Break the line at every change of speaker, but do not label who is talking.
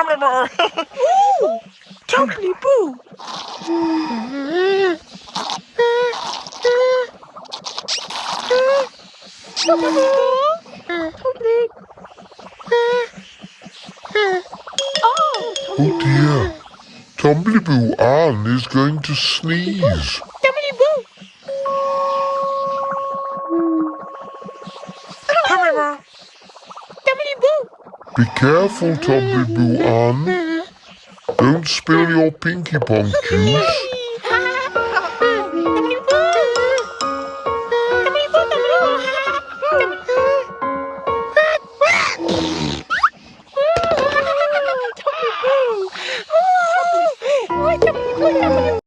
Ooh, Tombilboo.
Oh dear, Tombilboo Ann is going to sneeze.
Tombilboo. Tombilboo.
Be careful, Tombilboo Ann. Don't spill your Pinky Ponk juice.
Tombilboo.